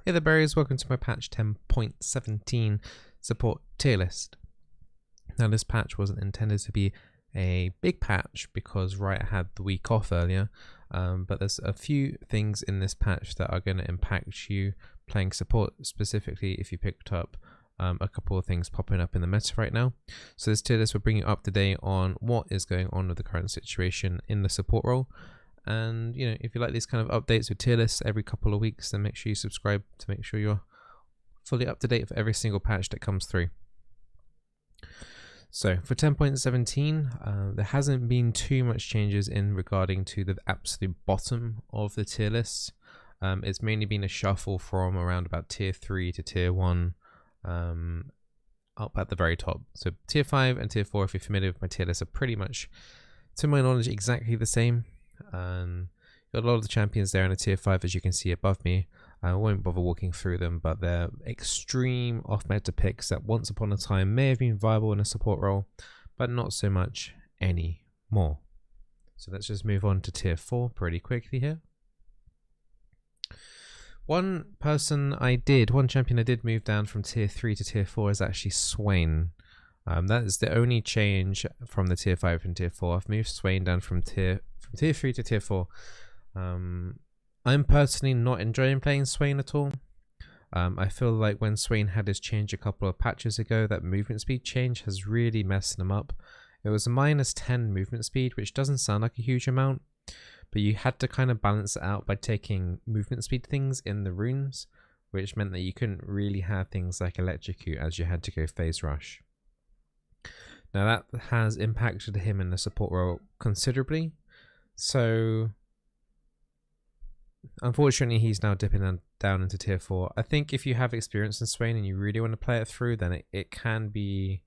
Hey there berries, welcome to my patch 10.17 support tier list. Now this patch wasn't intended to be a big patch because Riot had the week off earlier, but there's a few things in this patch that are going to impact you playing support, specifically if you picked up a couple of things popping up in the meta right now. So this tier list will bring you up to date on what is going on with the current situation in the support role. And you know, if you like these kind of updates with tier lists every couple of weeks, then make sure you subscribe to make sure you're fully up to date for every single patch that comes through. So for 10.17, there hasn't been too much changes in regarding to the absolute bottom of the tier list. It's mainly been a shuffle from around about tier 3 to tier 1 up at the very top. So tier 5 and tier 4, if you're familiar with my tier list, are pretty much, to my knowledge, exactly the same. Got a lot of the champions there in a tier 5, as you can see above me. I won't bother walking through them, but they're extreme off-meta picks that once upon a time may have been viable in a support role, but not so much anymore. So let's just move on to tier 4 pretty quickly here. One champion I did move down from tier 3 to tier 4 is actually Swain. That is the only change from the tier 5 and tier 4. I've moved Swain down from tier 3 to tier 4. I'm personally not enjoying playing Swain at all. I feel like when Swain had his change a couple of patches ago, that movement speed change has really messed him up. It was a -10 movement speed, which doesn't sound like a huge amount, but you had to kind of balance it out by taking movement speed things in the runes, which meant that you couldn't really have things like electrocute as you had to go phase rush. Now that has impacted him in the support role considerably. So unfortunately he's now dipping down into tier 4. I think if you have experience in Swain and you really want to play it through, then it can be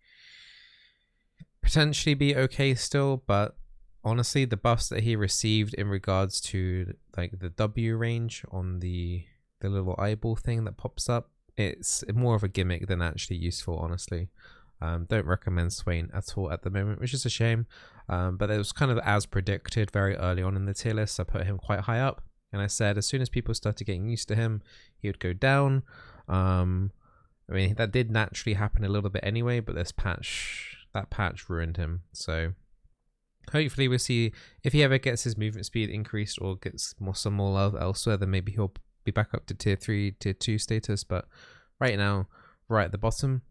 potentially be okay still, but honestly the buffs that he received in regards to like the W range on the little eyeball thing that pops up, it's more of a gimmick than actually useful, honestly. Don't recommend Swain at all at the moment, which is a shame, but it was kind of as predicted very early on in the tier list. I put him quite high up, and I said as soon as people started getting used to him, he would go down. I mean, that did naturally happen a little bit anyway, but that patch ruined him. So hopefully we'll see if he ever gets his movement speed increased or gets some more love elsewhere, then maybe he'll be back up to tier 3, tier 2 status, but right now, right at the bottom.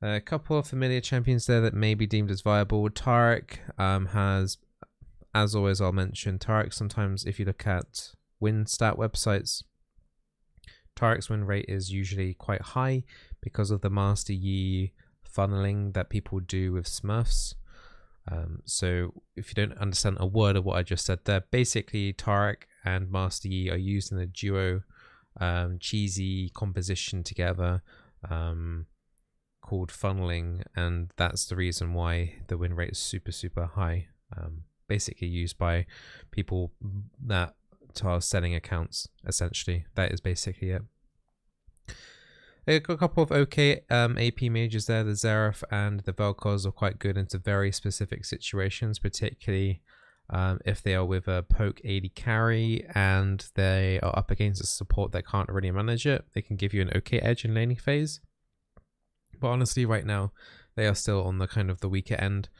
A couple of familiar champions there that may be deemed as viable. Tariq has, as always I'll mention, Tariq sometimes, if you look at win stat websites, Tariq's win rate is usually quite high because of the Master Yi funneling that people do with Smurfs. So if you don't understand a word of what I just said there, basically Tariq and Master Yi are used in a duo cheesy composition together, called funneling, and that's the reason why the win rate is super high. Basically used by people that are selling accounts, essentially. That is basically it. A couple of okay AP mages there. The Xerath and the Vel'Koz are quite good into very specific situations, particularly if they are with a poke AD carry and they are up against a support that can't really manage it. They can give you an okay edge in laning phase. But honestly, right now, they are still on the kind of the weaker end.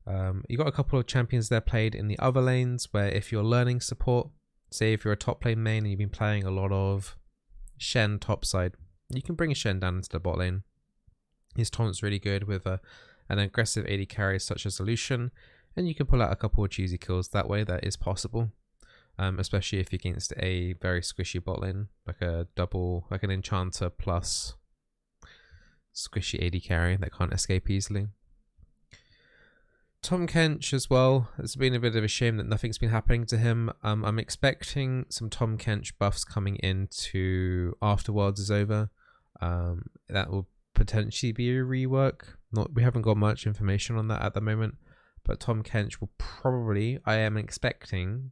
You got a couple of champions there played in the other lanes, where if you're learning support, say if you're a top lane main and you've been playing a lot of Shen topside, you can bring a Shen down into the bot lane. His taunt's really good with an aggressive AD carry such as Lucian, and you can pull out a couple of cheesy kills that way. That is possible, especially if you're against a very squishy bot lane, like an enchanter plus squishy AD carry that can't escape easily. Kench as well. It's been a bit of a shame that nothing's been happening to him. I'm expecting some Kench buffs coming into after Worlds is over. That will potentially be a rework. We haven't got much information on that at the moment, but Kench will probably, I am expecting,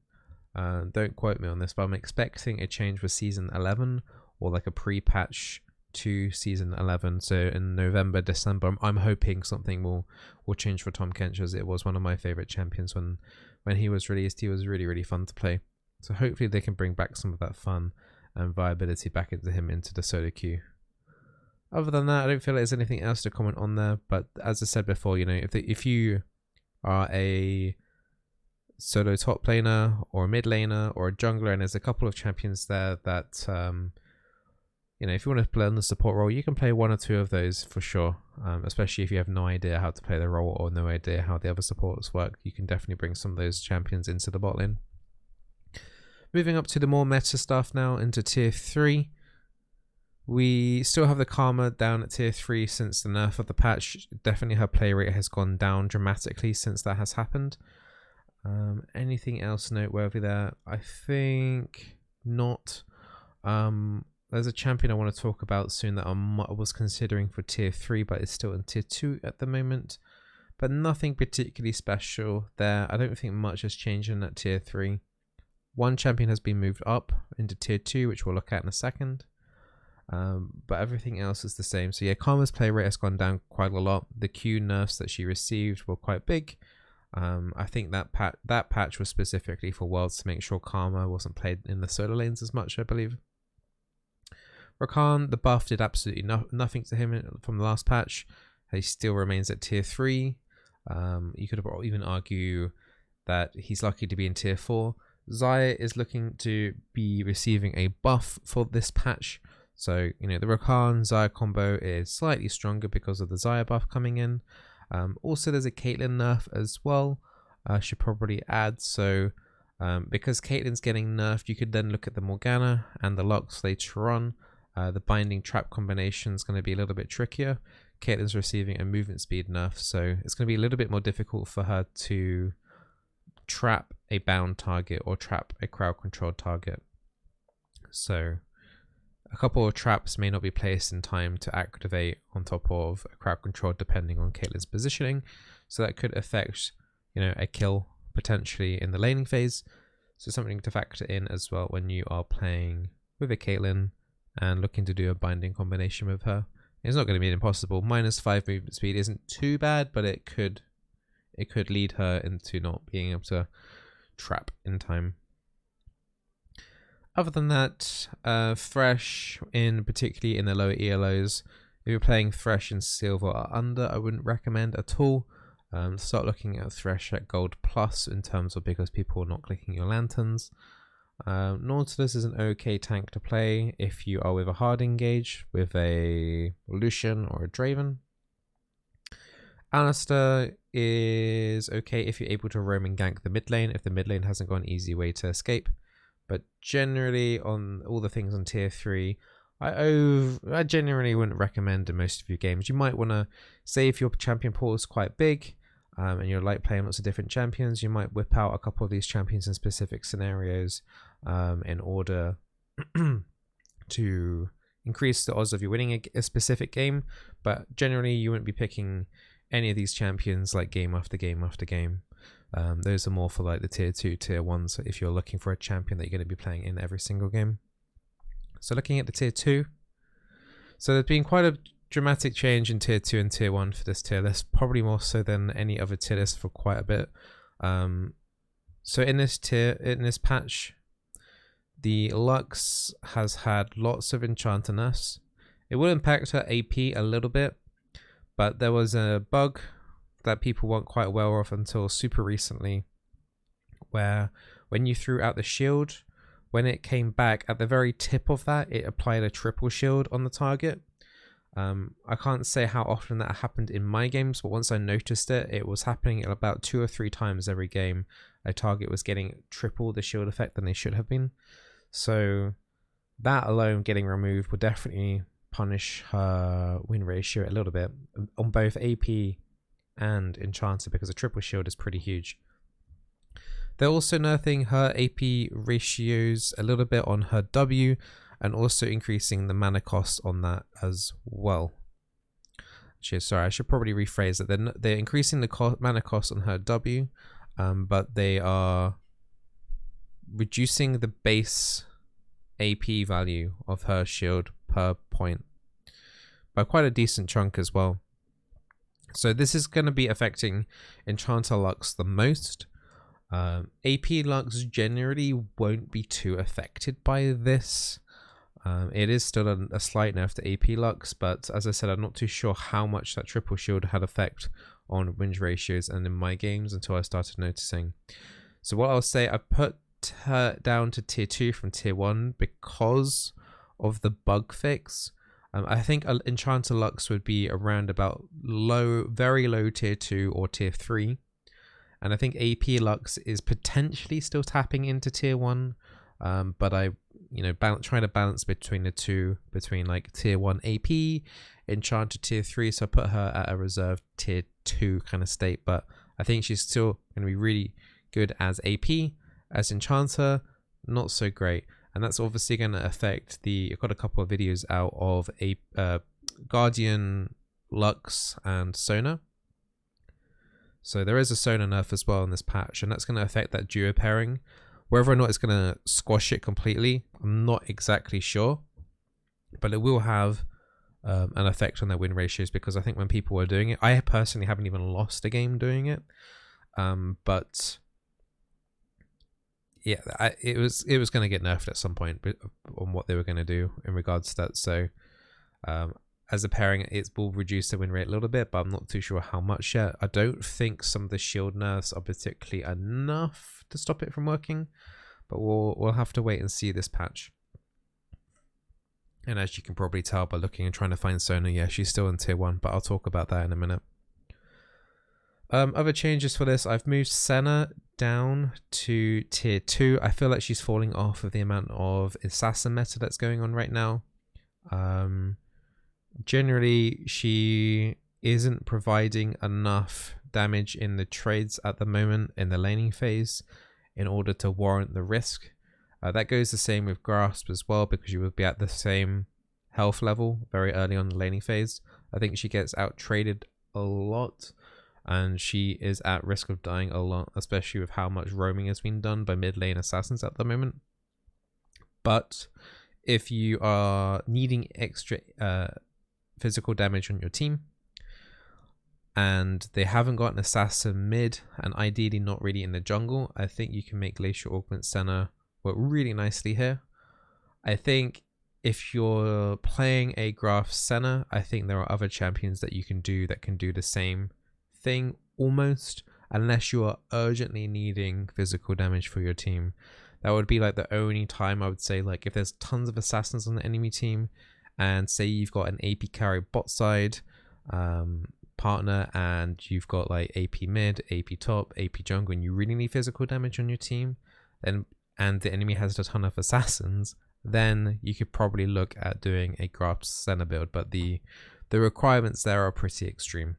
don't quote me on this, but I'm expecting a change for season 11 or like a pre-patch to season 11. So in November, December, I'm hoping something will change for Kench, as it was one of my favorite champions when he was released. He was really fun to play. So hopefully they can bring back some of that fun and viability back into him into the solo queue. Other than that, I don't feel like there's anything else to comment on there. But as I said before, you know, if you are a solo top laner or a mid laner or a jungler, and there's a couple of champions there that you know, if you want to play on the support role, you can play one or two of those for sure. Especially if you have no idea how to play the role or no idea how the other supports work, you can definitely bring some of those champions into the bot lane. Moving up to the more meta stuff now, into tier 3. We still have the Karma down at tier 3 since the nerf of the patch. Definitely her play rate has gone down dramatically since that has happened. Anything else noteworthy there? I think not. There's a champion I want to talk about soon that I was considering for tier 3, but it's still in tier 2 at the moment. But nothing particularly special there. I don't think much has changed in that tier 3. One champion has been moved up into tier 2, which we'll look at in a second. But everything else is the same. So yeah, Karma's play rate has gone down quite a lot. The Q nerfs that she received were quite big. I think that patch was specifically for Worlds to make sure Karma wasn't played in the solo lanes as much, I believe. Rakan, the buff did absolutely nothing to him from the last patch. He still remains at tier 3. You could even argue that he's lucky to be in tier 4. Xayah is looking to be receiving a buff for this patch. So, you know, the Rakan Xayah combo is slightly stronger because of the Xayah buff coming in. Also, there's a Caitlyn nerf as well. I should probably add. So, because Caitlyn's getting nerfed, you could then look at the Morgana and the Lux later on. The binding trap combination is going to be a little bit trickier. Caitlyn's receiving a movement speed nerf, so it's going to be a little bit more difficult for her to trap a bound target or trap a crowd controlled target. So a couple of traps may not be placed in time to activate on top of a crowd control depending on Caitlyn's positioning. So that could affect, you know, a kill potentially in the laning phase. So something to factor in as well when you are playing with a Caitlyn and looking to do a binding combination with her. It's not going to be impossible. -5 movement speed isn't too bad, but it could lead her into not being able to trap in time. Other than that, Thresh, particularly in the lower ELOs, if you're playing Thresh in silver or under, I wouldn't recommend at all. Start looking at Thresh at gold plus in terms of because people are not clicking your lanterns. Nautilus is an okay tank to play if you are with a hard engage with a Lucian or a Draven. Alistar is okay if you're able to roam and gank the mid lane, if the mid lane hasn't got an easy way to escape. But generally, on all the things on tier 3, I generally wouldn't recommend in most of your games. You might want to, say if your champion pool is quite big and you're like playing lots of different champions, you might whip out a couple of these champions in specific scenarios in order to increase the odds of you winning a specific game. But generally, you wouldn't be picking any of these champions like game after game after game. Those are more for like the tier 2, tier 1, so if you're looking for a champion that you're going to be playing in every single game. So looking at the tier 2, so there's been quite a dramatic change in tier 2 and tier 1 for this tier list, probably more so than any other tier list for quite a bit. So in this patch, the Lux has had lots of enchanter nerfs. It will impact her AP a little bit, but there was a bug that people weren't quite aware of until super recently, where when you threw out the shield, when it came back at the very tip of that, it applied a triple shield on the target. I can't say how often that happened in my games, but once I noticed it, it was happening about 2 or 3 times every game. A target was getting triple the shield effect than they should have been. So that alone getting removed would definitely punish her win ratio a little bit on both AP and Enchanter, because a triple shield is pretty huge. They're also nerfing her AP ratios a little bit on her W, and also increasing the mana cost on that as well. Actually, sorry, I should probably rephrase that. They're increasing the mana cost on her W, but they are reducing the base AP value of her shield per point by quite a decent chunk as well. So this is going to be affecting Enchanter Lux the most. AP Lux generally won't be too affected by this. It is still a slight nerf to AP Lux, but as I said, I'm not too sure how much that triple shield had effect on win ratios and in my games until I started noticing. So what I'll say, I put her down to tier 2 from tier 1 because of the bug fix. I think Enchanter Lux would be around about very low tier 2 or tier 3. And I think AP Lux is potentially still tapping into tier 1. But I, trying to balance between the two, between like tier 1 AP, Enchanter tier 3. So I put her at a reserved tier 2 kind of state. But I think she's still going to be really good as AP. As Enchanter, not so great. And that's obviously going to affect I've got a couple of videos out of a Guardian, Lux, and Sonar. So there is a Sonar nerf as well in this patch, and that's going to affect that duo pairing. Whether or not it's going to squash it completely, I'm not exactly sure. But it will have an effect on their win ratios, because I think when people were doing it, I personally haven't even lost a game doing it. But yeah, it was going to get nerfed at some point on what they were going to do in regards to that. So as a pairing, it will reduce the win rate a little bit, but I'm not too sure how much yet. I don't think some of the shield nerfs are particularly enough to stop it from working, but we'll have to wait and see this patch. And as you can probably tell by looking and trying to find Sonar, yeah, she's still in tier 1, but I'll talk about that in a minute. Other changes for this, I've moved Senna down to tier 2. I feel like she's falling off of the amount of assassin meta that's going on right now. Generally, she isn't providing enough damage in the trades at the moment in the laning phase in order to warrant the risk. That goes the same with Grasp as well, because you would be at the same health level very early on the laning phase. I think she gets out traded a lot, and she is at risk of dying a lot, especially with how much roaming has been done by mid lane assassins at the moment. But if you are needing extra physical damage on your team, and they haven't got an assassin mid, and ideally not really in the jungle, I think you can make Glacial Augment Senna work really nicely here. I think if you're playing a Graph Senna, I think there are other champions that you can do that can do the same thing almost, unless you are urgently needing physical damage for your team. That would be like the only time I would say, like if there's tons of assassins on the enemy team, and say you've got an AP carry bot side partner, and you've got like AP mid, AP top, AP jungle, and you really need physical damage on your team, then and the enemy has a ton of assassins, then you could probably look at doing a Grasp Senna build, but the requirements there are pretty extreme.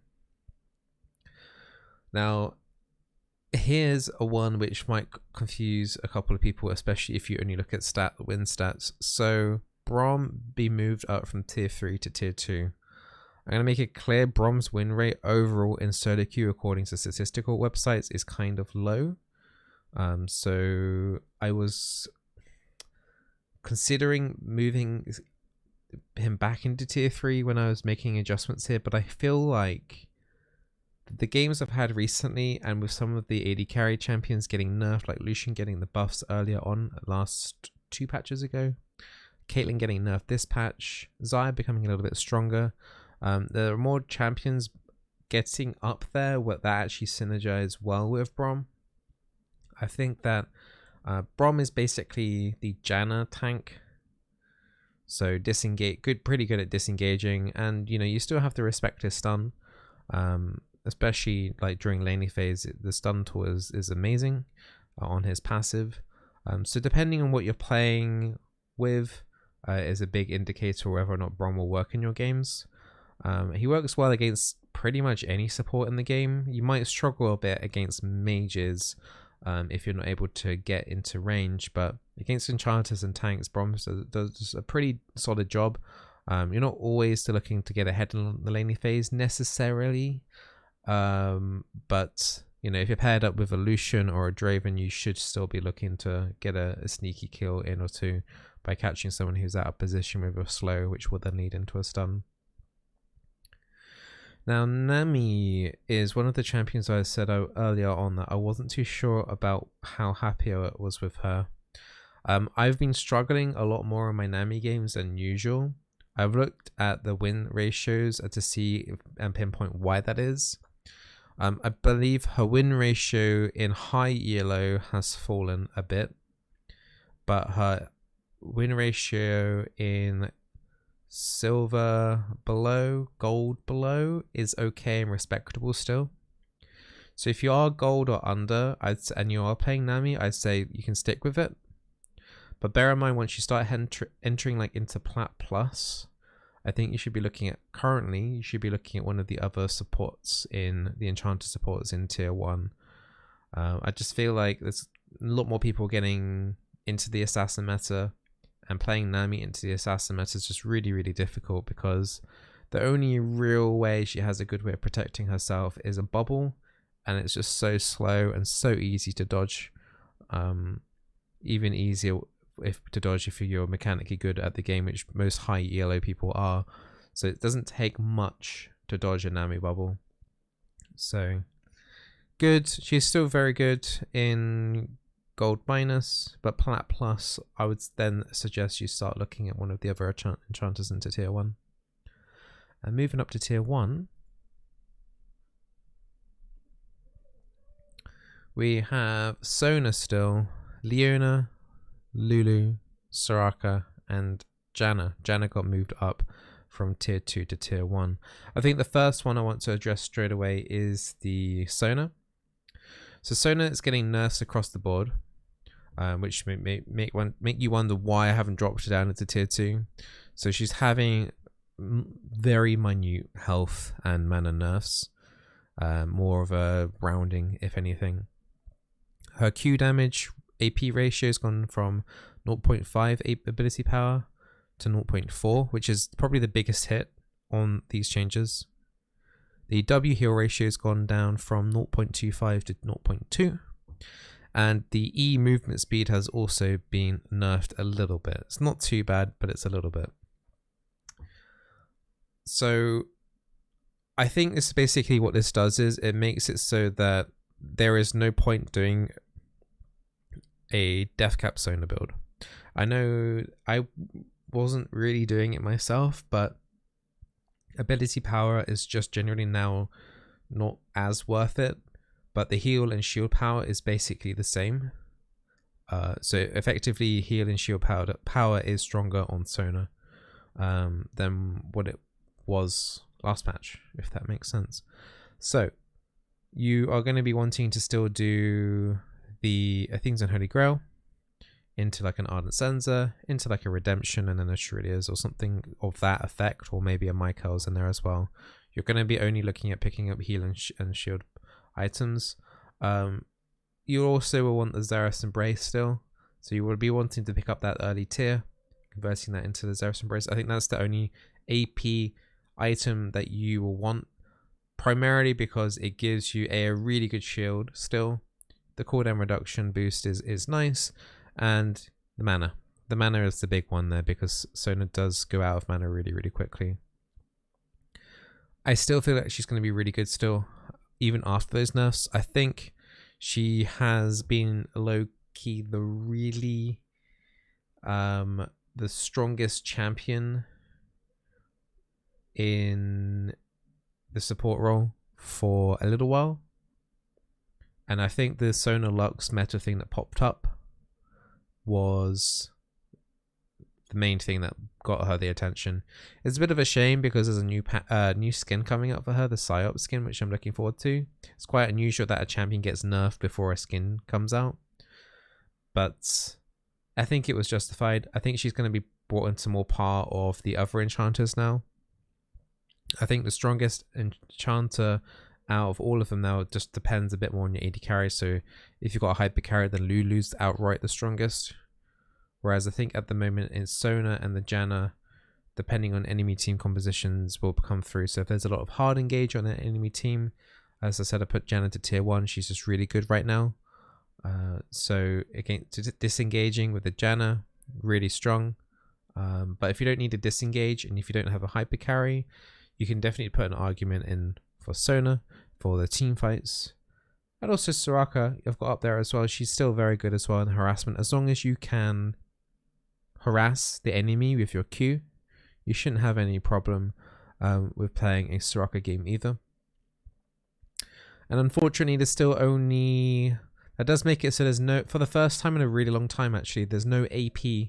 Now, here's a one which might confuse a couple of people, especially if you only look at win stats. So Braum be moved up from tier 3 to tier 2. I'm going to make it clear, Braum's win rate overall in solo queue, according to statistical websites, is kind of low. So I was considering moving him back into tier 3 when I was making adjustments here, but I feel like the games I've had recently, and with some of the AD carry champions getting nerfed, like Lucian getting the buffs earlier on, last 2 patches ago, Caitlyn getting nerfed this patch, Xayah becoming a little bit stronger, there are more champions getting up there that actually synergize well with Braum. I think that Braum is basically the Janna tank, so disengage, pretty good at disengaging, and you still have to respect his stun. Especially like during laning phase, the stun tool is amazing on his passive. So depending on what you're playing with is a big indicator whether or not Braum will work in your games. He works well against pretty much any support in the game. You might struggle a bit against mages if you're not able to get into range, but against enchanters and tanks, Braum does a pretty solid job. You're not always still looking to get ahead in the laning phase necessarily. But if you're paired up with a Lucian or a Draven, you should still be looking to get a sneaky kill in or two by catching someone who's out of position with a slow, which will then lead into a stun. Now, Nami is one of the champions I said earlier on that I wasn't too sure about how happy I was with her. I've been struggling a lot more in my Nami games than usual. I've looked at the win ratios to see and pinpoint why that is. I believe her win ratio in high ELO has fallen a bit, but her win ratio in silver below, gold below is okay and respectable still. So if you are gold or under, and you are playing Nami, I'd say you can stick with it. But bear in mind, once you start entering like into Plat Plus, I think you should be looking at, currently, you should be looking at one of the other supports in the Enchanter supports in tier 1. I just feel like there's a lot more people getting into the assassin meta, and playing Nami into the assassin meta is just really, really difficult, because the only real way she has a good way of protecting herself is a bubble, and it's just so slow and so easy to dodge. Even easier to dodge if you're mechanically good at the game, which most high ELO people are. So it doesn't take much to dodge a Nami bubble. So good. She's still very good in gold minus, but Plat Plus, I would then suggest you start looking at one of the other enchanters into tier 1. And moving up to tier 1, we have Sonar still, Leona, Lulu, Soraka, and Janna. Janna got moved up from tier 2 to tier 1. I think the first one I want to address straight away is the Sonar. So Sonar is getting nerfs across the board, which make you wonder why I haven't dropped her down into tier 2. So she's having very minute health and mana nerfs, more of a rounding if anything. Her Q damage AP ratio has gone from 0.5 ability power to 0.4, which is probably the biggest hit on these changes. The W heal ratio has gone down from 0.25 to 0.2, and the E movement speed has also been nerfed a little bit. It's not too bad, but it's a little bit. So I think this basically what this does is it makes it so that there is no point doing a death cap Sonar build. I know I wasn't really doing it myself, but ability power is just generally now not as worth it, but the heal and shield power is basically the same. So effectively heal and shield power is stronger on Sonar than what it was last patch, if that makes sense. So you are going to be wanting to still do the things on Holy Grail into like an Ardent Censer, into like a Redemption, and then a Shrillia's or something of that effect, or maybe a Michael's in there as well. You're going to be only looking at picking up heal and shield items. You also will want the Xerath's Embrace still, so you will be wanting to pick up that early tier, converting that into the Xerath's Embrace. I think that's the only AP item that you will want, primarily because it gives you a really good shield still. The cooldown reduction boost is nice, and the mana. The mana is the big one there, because Sonar does go out of mana really, really quickly. I still feel like she's going to be really good still, even after those nerfs. I think she has been low-key the really the strongest champion in the support role for a little while. And I think the Sonar Lux meta thing that popped up was the main thing that got her the attention. It's a bit of a shame because there's a new skin coming up for her, the Psyop skin, which I'm looking forward to. It's quite unusual that a champion gets nerfed before a skin comes out, but I think it was justified. I think she's going to be brought into more part of the other enchanters now. I think the strongest enchanter out of all of them now just depends a bit more on your AD carry. So if you've got a hyper carry, then Lulu's outright the strongest. Whereas I think at the moment in Sonar and the Janna, depending on enemy team compositions, will come through. So if there's a lot of hard engage on an enemy team, as I said, I put Janna to tier 1. She's just really good right now. So again, disengaging with the Janna, really strong. But if you don't need to disengage and if you don't have a hyper carry, you can definitely put an argument in for Sonar for the team fights. And also Soraka, I've got up there as well. She's still very good as well in harassment. As long as you can harass the enemy with your Q, you shouldn't have any problem with playing a Soraka game either. And unfortunately, there's still only... That does make it so there's no... For the first time in a really long time, actually, there's no AP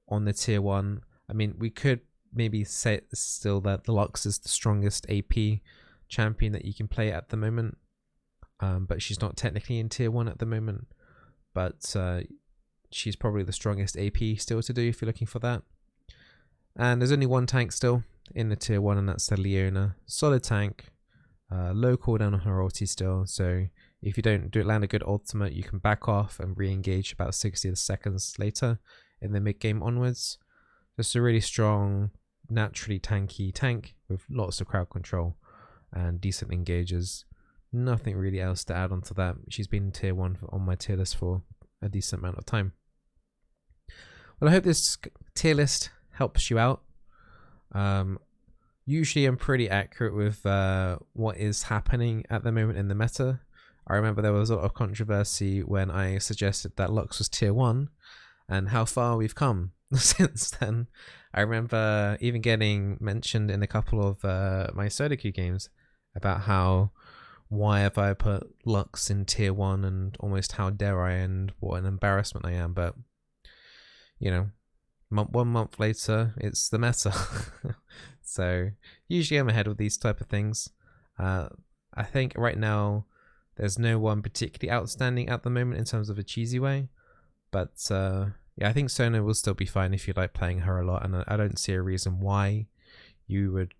on the tier 1. I mean, we could maybe say still that the Lux is the strongest AP champion that you can play at the moment. But she's not technically in tier 1 at the moment. But she's probably the strongest AP still to do if you're looking for that. And there's only one tank still in the tier 1, and that's the Leona. Solid tank. Low cooldown on her ulti still. So if you don't land a good ultimate, you can back off and re-engage about 60 seconds later in the mid-game onwards. Just a really strong, naturally tanky tank with lots of crowd control and decent engagers. Nothing really else to add on to that. She's been in tier 1 on my tier list for a decent amount of time. Well, I hope this tier list helps you out. Usually I'm pretty accurate with what is happening at the moment in the meta. I remember there was a lot of controversy when I suggested that Lux was tier 1 and how far we've come since then. I remember even getting mentioned in a couple of my Sudoku games about how why have I put Lux in tier 1 and almost how dare I and what an embarrassment I am. But, you know, 1 month later, it's the meta. So usually I'm ahead with these type of things. I think right now there's no one particularly outstanding at the moment in terms of a cheesy way. But yeah, I think Sonar will still be fine if you like playing her a lot. And I don't see a reason why you would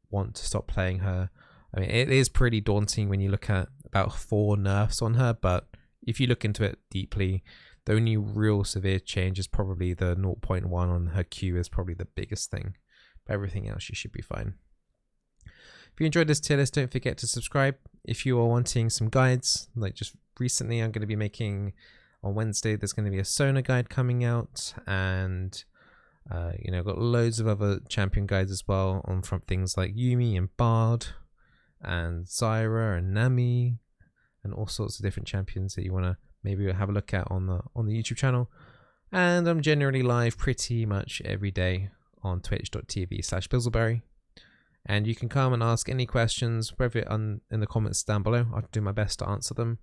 want to stop playing her. I mean, it is pretty daunting when you look at about 4 nerfs on her, but if you look into it deeply, the only real severe change is probably the 0.1 on her Q is probably the biggest thing. But everything else, you should be fine. If you enjoyed this tier list, don't forget to subscribe. If you are wanting some guides, like just recently, I'm going to be making, on Wednesday, there's going to be a Sonar guide coming out, and you know, I've got loads of other champion guides as well on from things like Yumi and Bard, and Zyra and Nami, and all sorts of different champions that you want to maybe have a look at on the YouTube channel. And I'm generally live pretty much every day on twitch.tv/Bizzleberry. And you can come and ask any questions, whether in the comments down below. I'll do my best to answer them.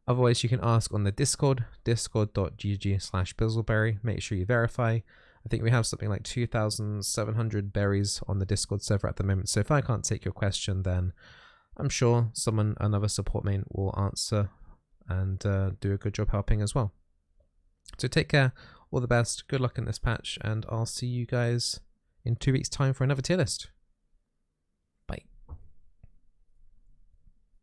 Otherwise, you can ask on the Discord, discord.gg/Bizzleberry. Make sure you verify. I think we have something like 2,700 berries on the Discord server at the moment. So if I can't take your question, then I'm sure another support main will answer and do a good job helping as well. So take care, all the best, good luck in this patch, and I'll see you guys in 2 weeks' time for another tier list.